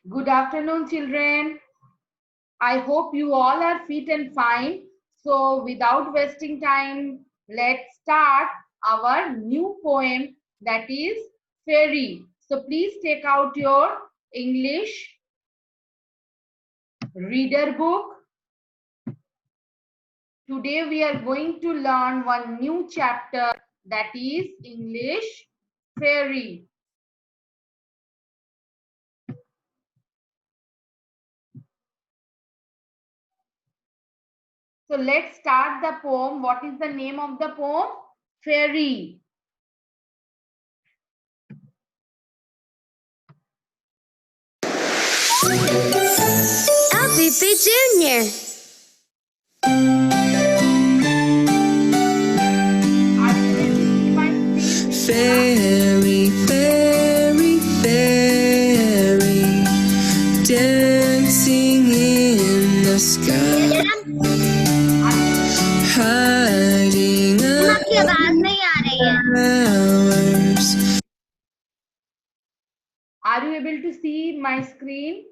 Good afternoon, children. I hope you all are fit and fine. So, without wasting time, let's start our new poem, that is Fairy. So, please take out your English reader book. Today, we are going to learn one new chapter, that is English Fairy. So let's start the poem. What is the name of the poem? Fairy. LPP Junior. Fairy, fairy, fairy, dancing in the sky, hiding आपकी आवाज नहीं आ रही है. flowers. Are you able to see my screen?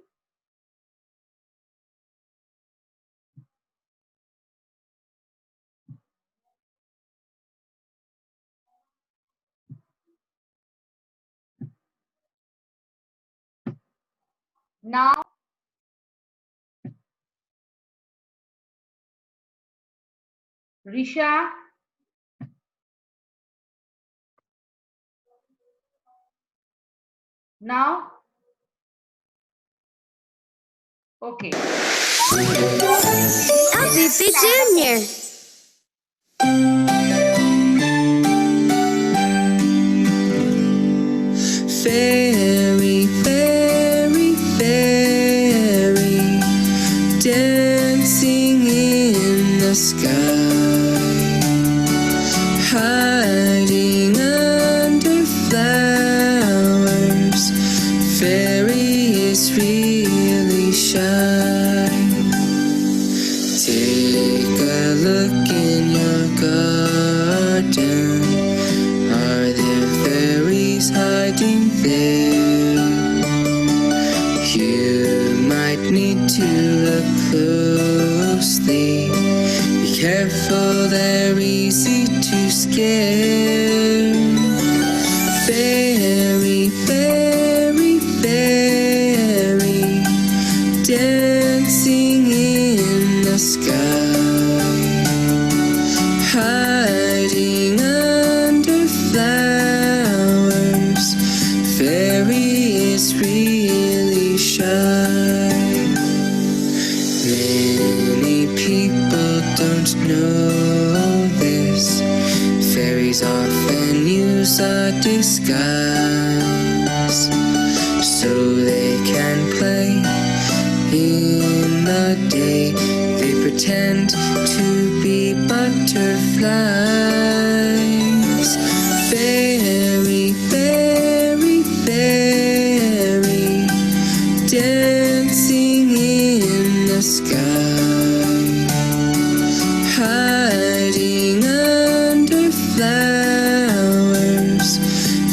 Now, Risha. Now, okay. LPP Junior. Fairy, fairy, fairy, dancing in the sky, hiding under flowers. Fairy is really shy. Take a look in your garden. Are there fairies hiding there? You might need to look closely. Be careful, they're easy to scare. Fairy, fairy, fairy, dancing in the sky, hiding under flowers. Fairy is really shy. Many people don't know this. Fairies often use a disguise so they can play in the day. They pretend to be butterflies. Fairy, fairy, fairy, dancing in the sky, hiding under flowers.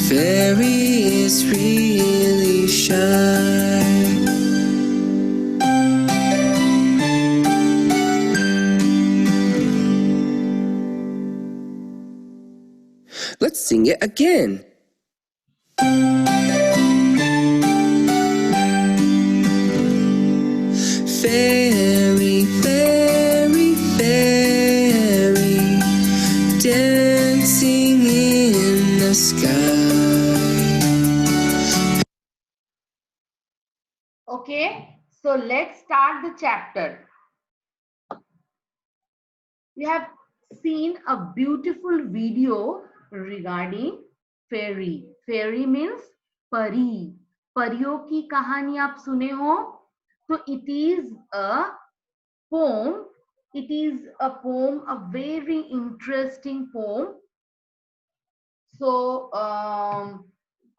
Fairy is really shy. Let's sing it again. Fairy, fairy, fairy, dancing in the sky. Okay. So let's start the chapter. We have seen a beautiful video regarding fairy. Fairy means परी. परियों की कहानी आप सुने हो? So it is a poem. It is a poem, a very interesting poem. So,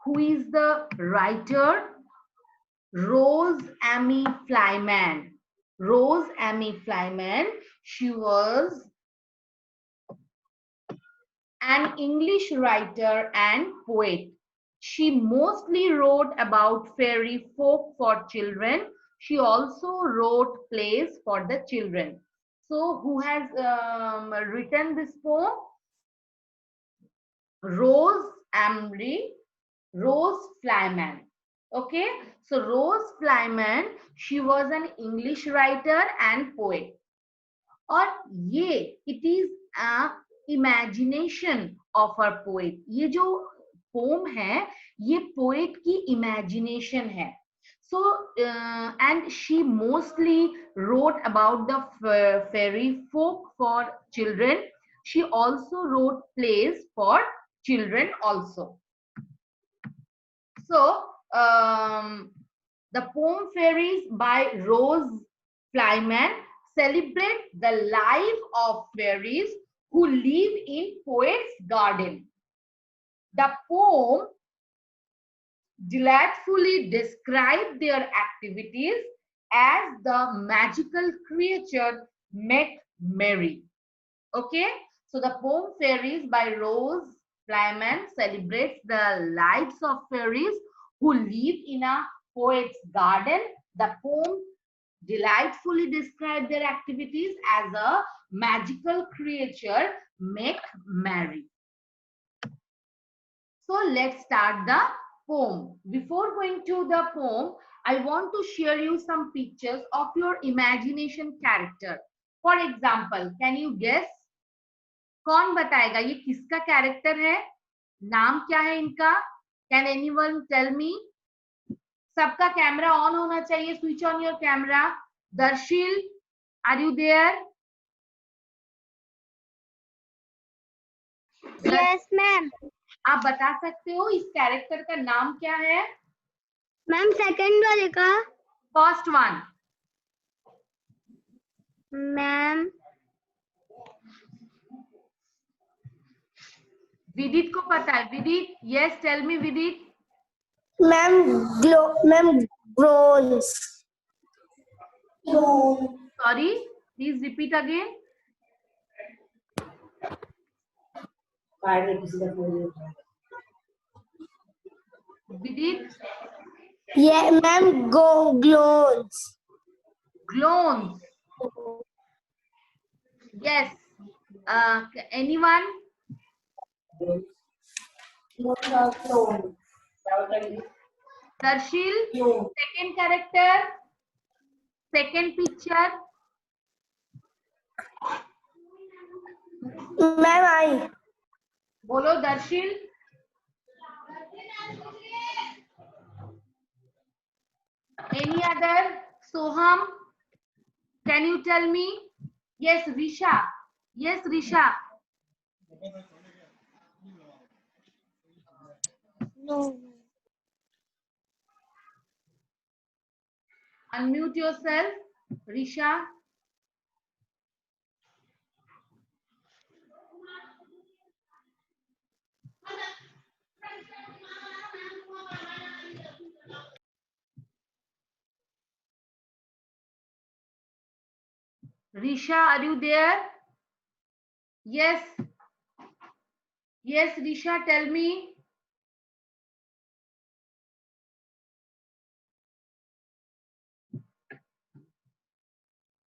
who is the writer? Rose Amy Flyman. Rose Amy Flyman. She was an English writer and poet. She mostly wrote about fairy folk for children. She also wrote plays for the children. So who has written this poem? Rose Amory, Rose Flyman. Okay, so Rose Flyman, she was an English writer and poet. और ये it is a imagination of a poet. ये जो poem है ये poet की imagination है. So and she mostly wrote about the fairy folk for children. She also wrote plays for children also. So the poem Fairies by Rose Flyman celebrate the life of fairies who live in poet's garden. The poem delightfully describes their activities as the magical creature make merry. Okay, so the poem Fairies by Rose Flyman celebrates the lives of fairies who live in a poet's garden. The poem delightfully describe their activities as a magical creature make merry. So let's start the poem. Before going to the poem, I want to share you some pictures of your imagination character. For example, can you guess? कौन बताएगा ये किसका character है? नाम क्या है इनका? Can anyone tell me? सबका कैमरा ऑन होना चाहिए. Switch on your camera. Darshil, are you there? Yes ma'am. आप बता सकते हो इस कैरेक्टर का नाम क्या है? मैम सेकंड वाले का. First one. मैम विदित को पता है. विदित, yes tell me Vidit. Ma'am ग्रोन्स. Sorry, please repeat again. Vidit. Yeah ma'am ग्लोन्स. ग्लोन्स. Yes. Anyone? Darshil, second character, second picture. Ma'am I. बोलो Darshil. Any other? Soham, can you tell me? Yes, Risha. Yes, Risha. No. Unmute yourself, Risha. Risha, are you there? Yes. Yes, Risha, tell me.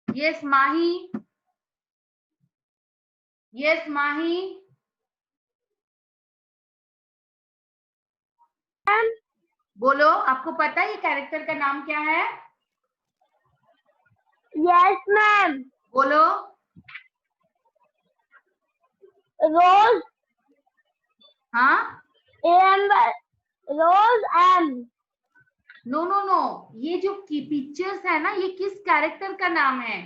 Yes, Mahi. Yes, Mahi. बोलो, आपको पता है ये character का नाम क्या है? Yes ma'am. बोलो. रोज. हाँ. एम. रोज एम. नो नो नो, ये जो की पिक्चर्स है ना, ये किस कैरेक्टर का नाम है?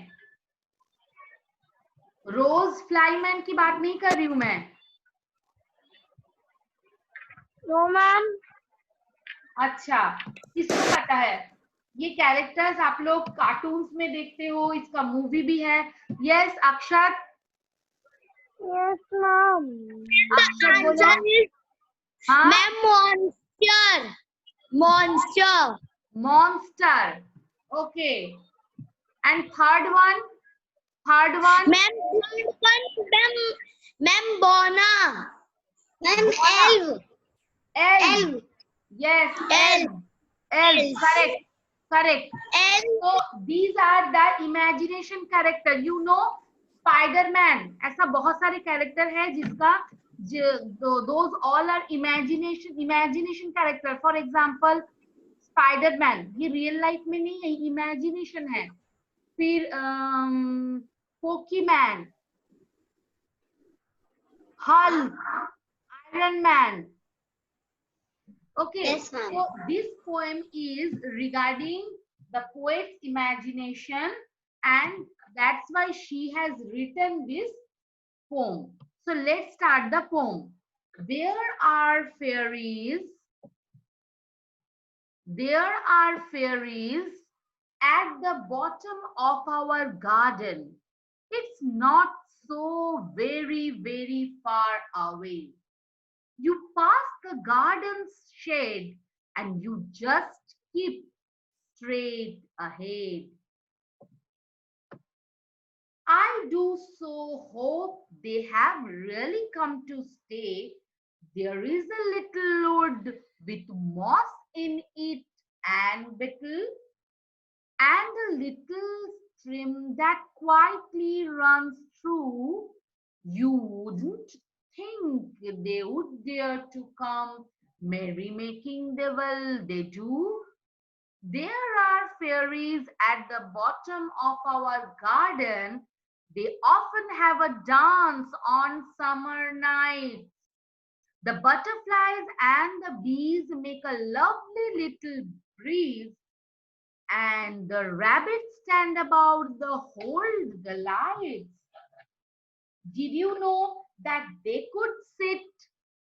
रोज फ्लाईमैन की बात नहीं कर रही हूं मैं. No ma'am. अच्छा, किसको पता है? ये कैरेक्टर्स आप लोग कार्टून्स में देखते हो, इसका मूवी भी है. Yes, Akshat. Yes ma'am. Akshat बोलो. हाँ, ma'am monster. Monster. Monster. Okay. And third one? Third one? Ma'am बोना. Ma'am elves. Elves. Yes, Elves. elves. Correct, correct. Elves. So these are the imagination character. You know, Spider-Man. ऐसा बहुत सारे character है जिसका those all are imagination character. For example, Spider-Man. ये real life में नहीं है, imagination है. फिर Pokemon, Hulk, Iron Man. Okay, Yes, ma'am. so this poem is regarding the poet's imagination, and that's why she has written this poem. So let's start the poem. There are fairies at the bottom of our garden. It's not so very far away. You pass the garden's shade and you just keep straight ahead. I do so hope they have really come to stay. There is a little wood with moss in it and betel, and a little stream that quietly runs through. You wouldn't think they would dare to come merrymaking, they do. There are fairies at the bottom of our garden. They often have a dance on summer nights. The butterflies and the bees make a lovely little breeze, and the rabbits stand about the hold the lights. Did you know that they could sit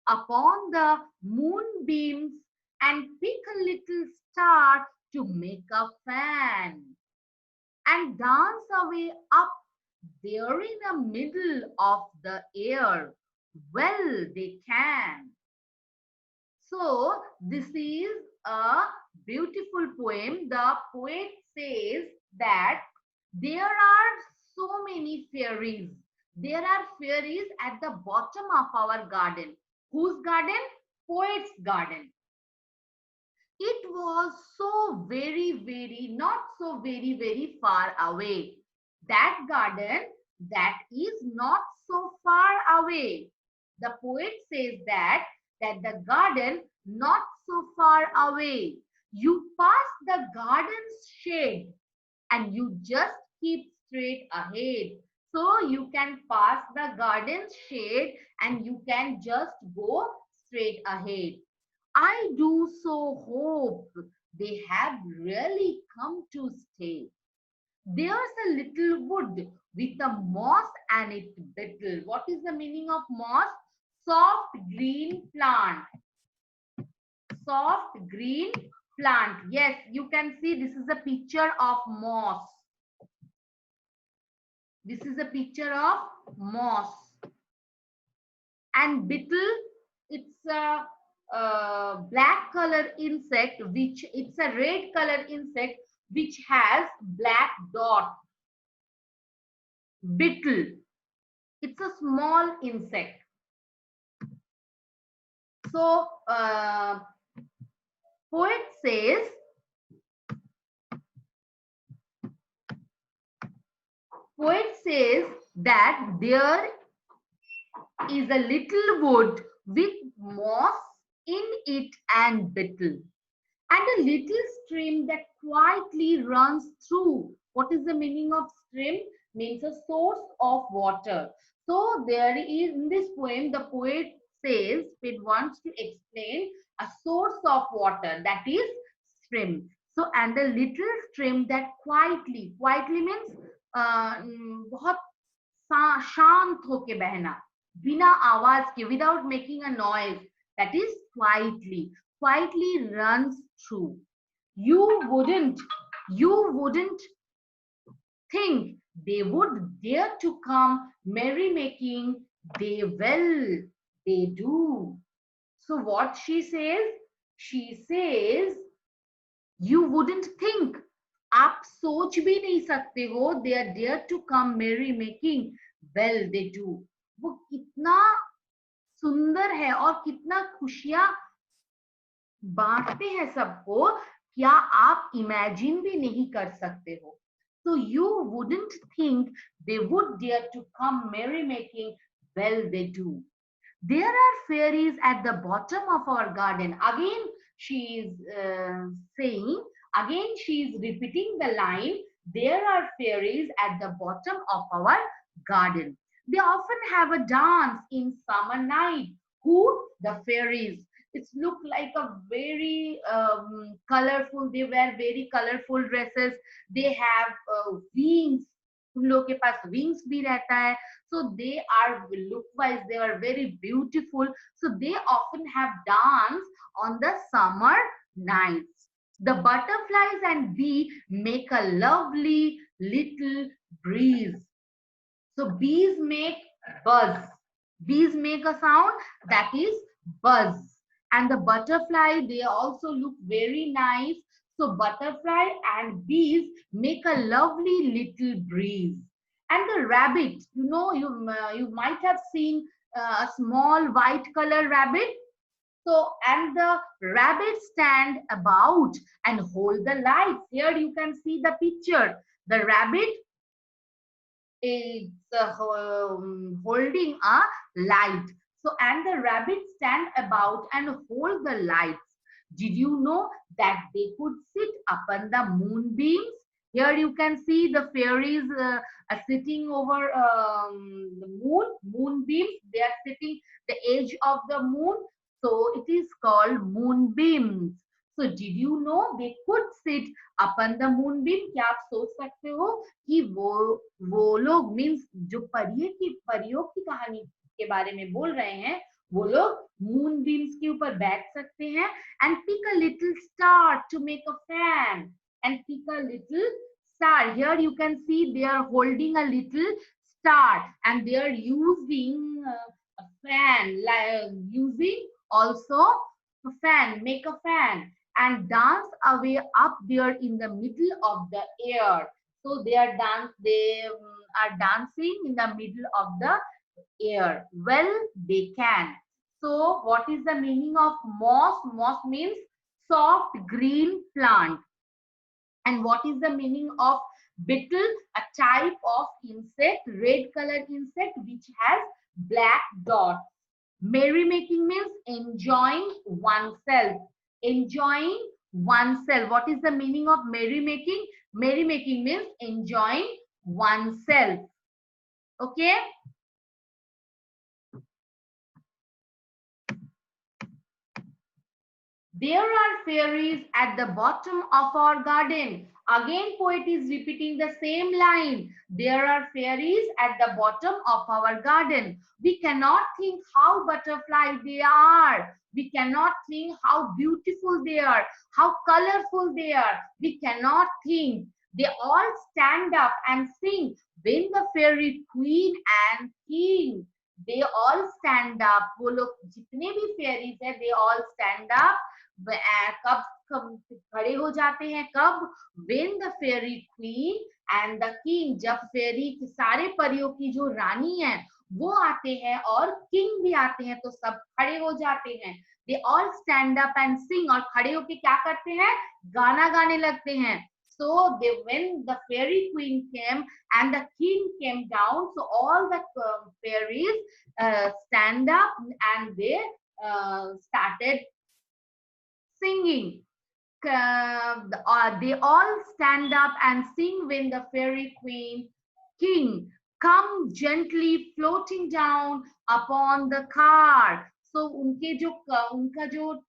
upon the moonbeams and pick a little star to make a fan and dance away up there in the middle of the air? Well, they can. So this is a beautiful poem. The poet says that there are so many fairies. There are fairies at the bottom of our garden. Whose garden? Poet's garden. It was so not so very far away. That garden that is not so far away. The poet says that the garden not so far away. You pass the garden's shade and you just keep straight ahead. So you can pass the garden's shade and you can just go straight ahead. I do so hope they have really come to stay. There's a little wood with a moss and it betel. What is the meaning of moss? Soft green plant. Soft green plant. Yes, you can see this is a picture of moss. This is a picture of moss. And betel, it's a black color insect, which it's a red color insect which has black dot. Beetle, it's a small insect. So poet says that there is a little wood with moss in it and betel, and a little stream that quietly runs through. What is the meaning of stream? Means a source of water. So there is, in this poem, the poet says it wants to explain a source of water, that is stream. So and the little stream that quietly means बहुत शांत होके बहना, बिना आवाज के, without making a noise, that is quietly runs through. You wouldn't think they would dare to come merrymaking, they do. So what she says, you wouldn't think, आप सोच भी नहीं सकते हो, they are dare to come merrymaking, well they do. वो कितना सुंदर है और कितना खुशियां बांटते हैं सबको, क्या आप इमेजिन भी नहीं कर सकते हो? So you wouldn't think they would dare to come merrymaking. Well, they do. There are fairies at the bottom of our garden. Again, she is saying, again, she is repeating the line. There are fairies at the bottom of our garden. They often have a dance in summer night. Who? The fairies. It's look like a very colorful. They wear very colorful dresses. They have wings. उन लोगों के पास wings भी रहता है. So they are look wise, they are very beautiful. So they often have dance on the summer nights. The butterflies and bee make a lovely little breeze. So bees make buzz. Bees make a sound that is buzz. And the butterfly, they also look very nice. So butterfly and bees make a lovely little breeze. And the rabbit, you know, you might have seen a small white color rabbit. So, and the rabbits stand about and hold the lights. Here you can see the picture. The rabbit is holding a light. So, and the rabbits stand about and hold the lights. Did you know that they could sit upon the moonbeams? Here you can see the fairies are sitting over the moonbeams. They are sitting the edge of the moon. So it is called moonbeams. So did you know they could sit upon the moonbeam? क्या आप सोच सकते हो कि वो लोग means जो परियों की कहानी के बारे में बोल रहे हैं, वो लोग मून बीम्स के ऊपर बैठ सकते हैं and pick a little star to make a fan and pick a little star. Here you can see they are holding a little star and they are using a fan, like using also a fan, make a fan and dance away up there in the middle of the air. So they are dancing in the middle of the air. Well, they can. So what is the meaning of moss? Moss means soft green plant. And what is the meaning of beetle? A type of insect, red color insect which has black dots. Merrymaking means enjoying oneself. Enjoying oneself. What is the meaning of merrymaking? Merrymaking means enjoying oneself. Okay? There are fairies at the bottom of our garden. Again, poet is repeating the same line. There are fairies at the bottom of our garden. We cannot think how butterfly they are. We cannot think how beautiful they are, how colorful they are. We cannot think. They all stand up and sing when the fairy queen and king. They all stand up. वो लोग जितने भी fairies हैं, they all stand up. कब खड़े हो जाते हैं? कब? When the fairy queen and the king, जब फेरी सारे परियों की जो रानी है वो आते हैं और किंग भी आते हैं तो सब खड़े हो जाते हैं. They all stand up and sing. और खड़े होके क्या करते हैं? गाना गाने लगते हैं. So when the fairy queen came and the king came down, so all the fairies stand up and they started singing. They all stand up and sing when the fairy queen king come gently floating down upon the car. So उनका जो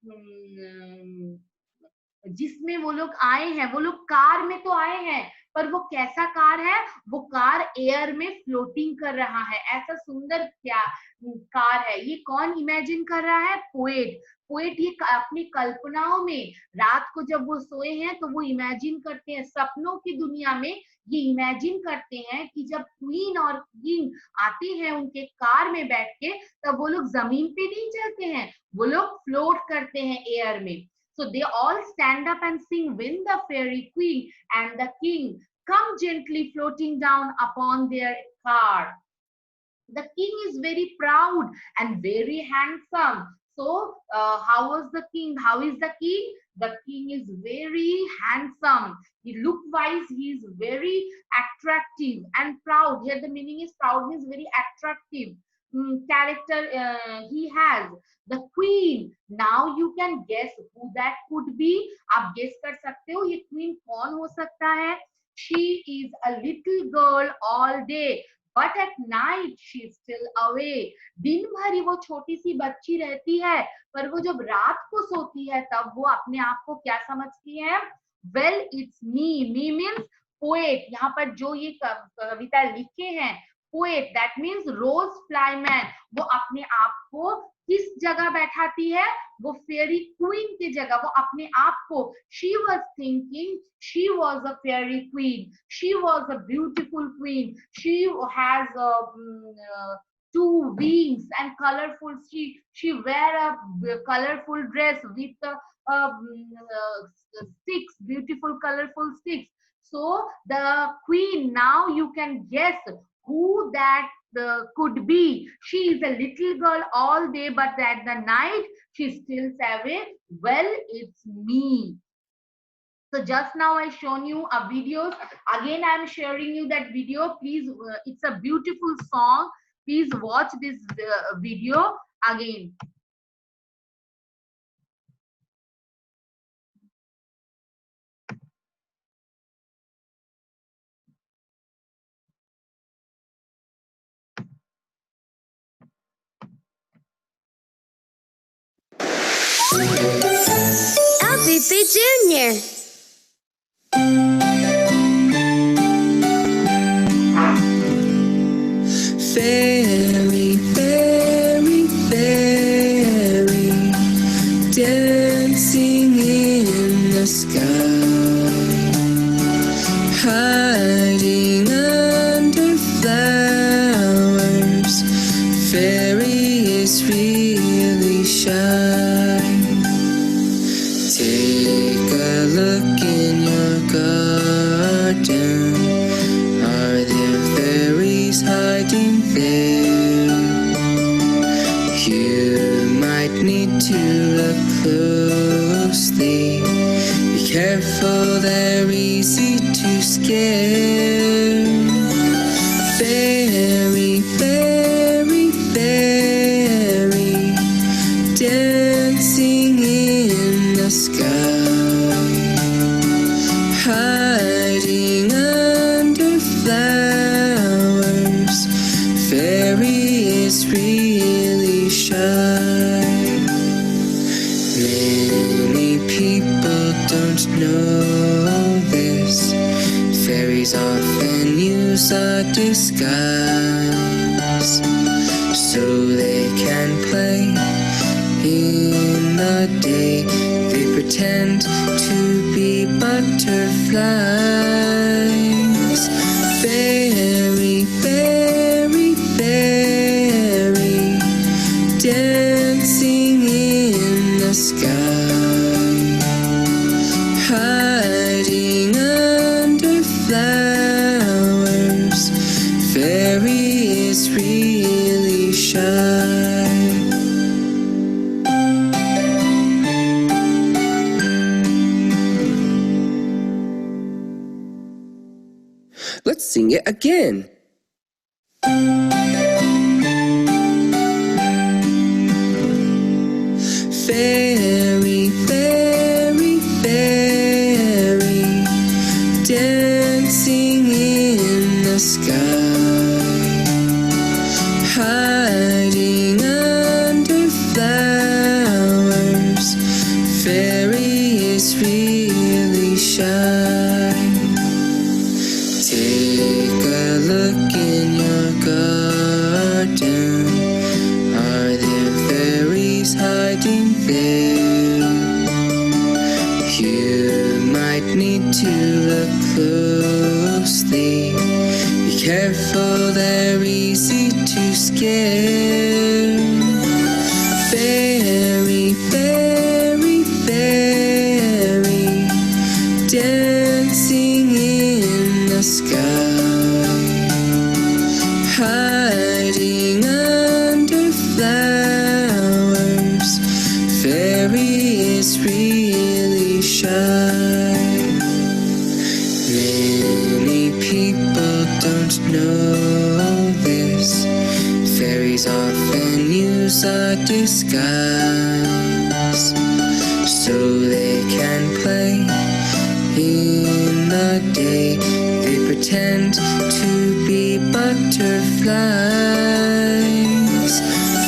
जिसमें वो लोग आए हैं, वो लोग car में तो आए हैं, पर वो कैसा कार है? वो कार एयर में फ्लोटिंग कर रहा है. ऐसा सुंदर क्या कार है? ये कौन इमेजिन कर रहा है? पोएट. पोएट ये अपनी कल्पनाओं में रात को जब वो सोए हैं तो वो इमेजिन करते हैं, सपनों की दुनिया में ये इमेजिन करते हैं कि जब क्वीन और किंग आते हैं उनके कार में बैठ के, तब वो लोग जमीन पे नहीं चलते हैं, वो लोग फ्लोट करते हैं एयर में. So they all stand up and sing when the fairy queen and the king come gently floating down upon their car. The king is very proud and very handsome. So how was the king? How is the king? The king is very handsome. He look wise, he is very attractive and proud. Here the meaning is proud means very attractive character he has. The queen, now you can guess who that could be. आप guess कर सकते हो ये queen कौन हो सकता है. She is a little girl all day, but at night she is still away. दिन भर ही वो छोटी सी बच्ची रहती है, पर वो जब रात को सोती है तब वो अपने आप को क्या समझती है. Well, it's me. Me means poet. यहाँ पर जो ये कविता लिखे हैं, poet, that means rose flyman. वो अपने आप को किस जगह बैठाती है, वो फेरी क्वीन की जगह, वो अपने आप को. She was thinking she was a fairy queen. She was a beautiful queen. She has two wings and colorful. She wear a colorful dress with sticks, beautiful colorful sticks. So the queen, now you can guess who that could be. She is a little girl all day, but at the night she still away. Well, it's me. So just now I shown you a videos. Again, I am sharing you that video. Please, it's a beautiful song. Please watch this video again. LPP Junior. Fairy, fairy, fairy, dancing in the sky, hiding under flowers. Fairy is really shy. Take a look in your garden. Are there fairies hiding there? You might need to look closely. Be careful, they're easy to scare. Fairy, fairy, fairy, dancing in the sky, hiding under flowers. Fairy is really shy. Many people don't know this. Fairies often use a disguise so they can play in the day. They pretend to be butterflies. Fairy, fairy, fairy, dancing in the sky, hiding under flowers. Fairy is really shy. Let's sing it again. Fairy, fairy, fairy, dancing in the sky, hiding under flowers. Fairy is really shy. Take a look in your garden. Are there fairies hiding there? You might need to look closely. Be careful, they're easy to scare. Fairy, fairy, fairy, dancing in the sky, hiding under flowers. don't know this. Fairies often use a disguise so they can play in the day. They pretend to be butterflies.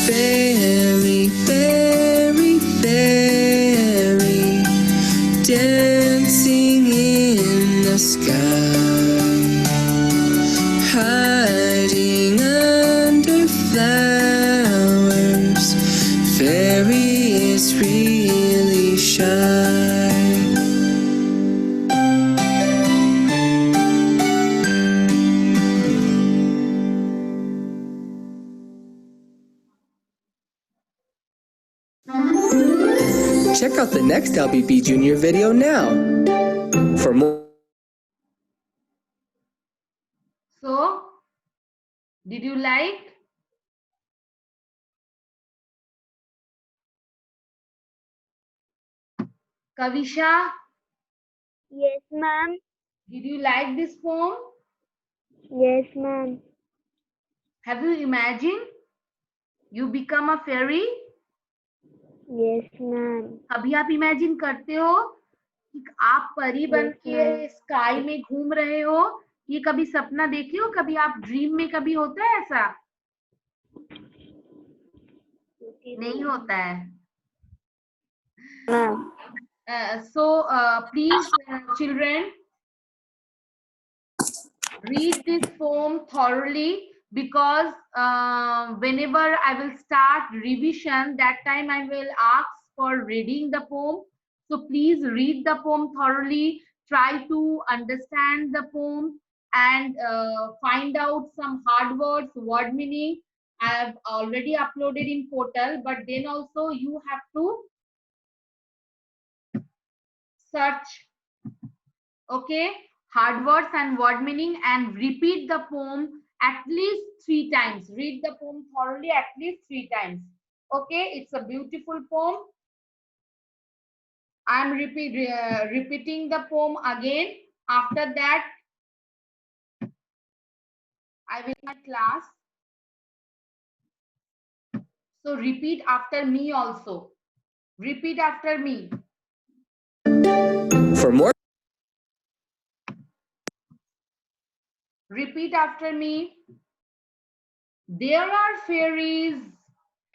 Fairy, fairy, fairy, dancing in the sky, hiding under flowers. Fairy is really shy. Check out the next LBB Junior video now. For more. So, did you like? Kavisha, Yes, ma'am. did you like this poem? Yes, ma'am. Have you imagined you become a fairy? Yes, ma'am. कभी आप imagine करते हो कि आप परी बन Yes, के ma'am. Sky में घूम रहे हो? ये कभी सपना देखे हो? कभी आप ड्रीम में कभी होता है ऐसा? नहीं होता है. Ma'am. So please, children, read this poem thoroughly, because whenever I will start revision, that time I will ask for reading the poem. So please read the poem thoroughly, try to understand the poem, and find out some hard words, word meaning. I have already uploaded in portal, but then also you have to search, okay, hard words and word meaning, and repeat the poem at least 3 times. Read the poem thoroughly at least 3 times. Okay, it's a beautiful poem. I'm repeating the poem again. After that, I will my class. So repeat after me also. Repeat after me. For more. Repeat after me. There are fairies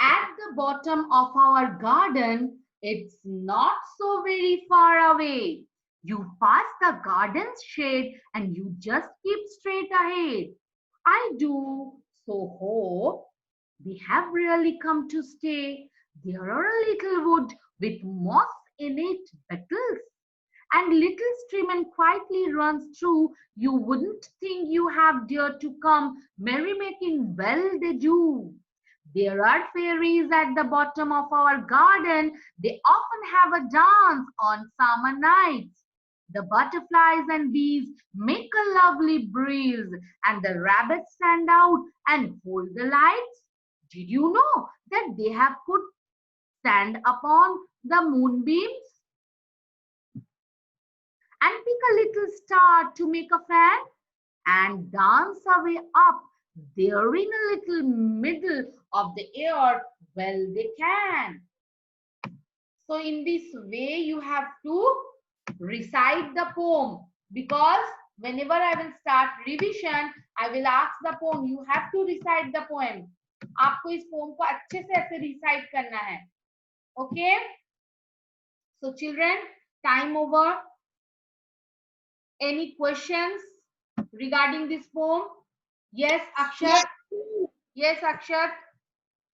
at the bottom of our garden. It's not so very far away. You pass the garden's shade and you just keep straight ahead. I do so hope they have really come to stay. There are a little wood with moss in it, beetles, and little stream and quietly runs through. You wouldn't think you have dared to come, merrymaking well they do. There are fairies at the bottom of our garden. They often have a dance on summer nights. The butterflies and bees make a lovely breeze, and the rabbits stand out and hold the lights. Did you know that they have put sand upon the moonbeams and pick a little star to make a fan and dance away up there in a little middle of the air? Well, they can. So in this way, you have to recite the poem, because whenever I will start revision, I will ask the poem. You have to recite the poem. आपको इस poem को अच्छे से ऐसे recite करना है. Okay? So children, time over. Any questions regarding this poem? Yes, Akshat. Yes, Akshat.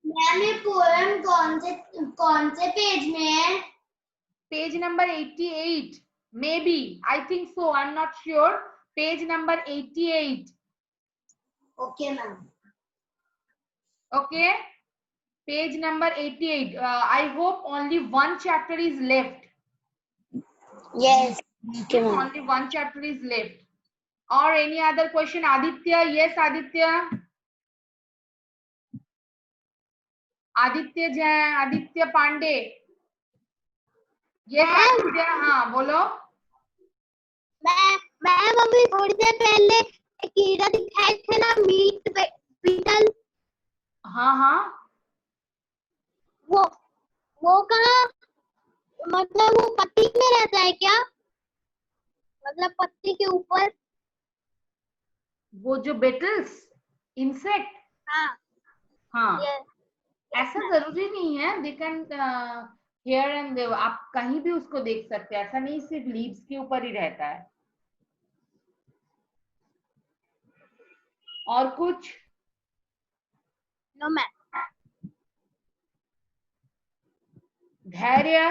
Ma'am ये poem कौन से पेज में है? Page number 88. Maybe. I think so. I'm not sure. Page number 88. Okay, ma'am. Okay. Page number 88. I hope only one chapter is left. Yes. Okay, ma'am. Only one chapter is left. Or any other question? Aditya? Yes, Aditya. Aditya Jain, Aditya Pandey. Yes, Aditya. हाँ बोलो. Ma'am अभी थोड़ी देर पहले कीड़ा दिखाए थे ना, meet beetle, हाँ हाँ, वो कहाँ, मतलब वो पत्ती में रहता है क्या, मतलब पत्ती के ऊपर? वो जो बेटल्स, इंसेक्ट, हाँ हाँ, ये ऐसा जरूरी नहीं है, they can here and there, आप कहीं भी उसको देख सकते हैं, ऐसा नहीं सिर्फ लीव्स के ऊपर ही रहता है। और कुछ? No ma'am. Dhairya,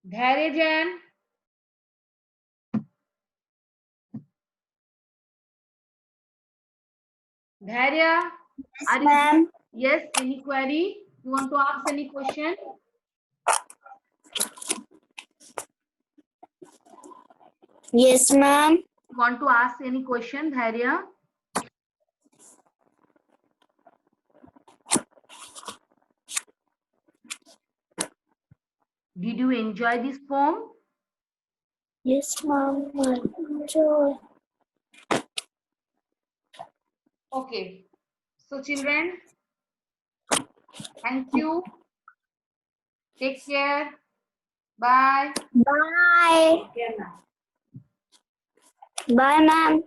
Dhairya Jain, Dhairya, are you ma'am. yes, any query, you want to ask any question? Yes ma'am. You want to ask any question, धैर्य? Did you enjoy this poem? Yes ma'am, जो Okay, so children, thank you, take care, bye. Bye, bye ma'am.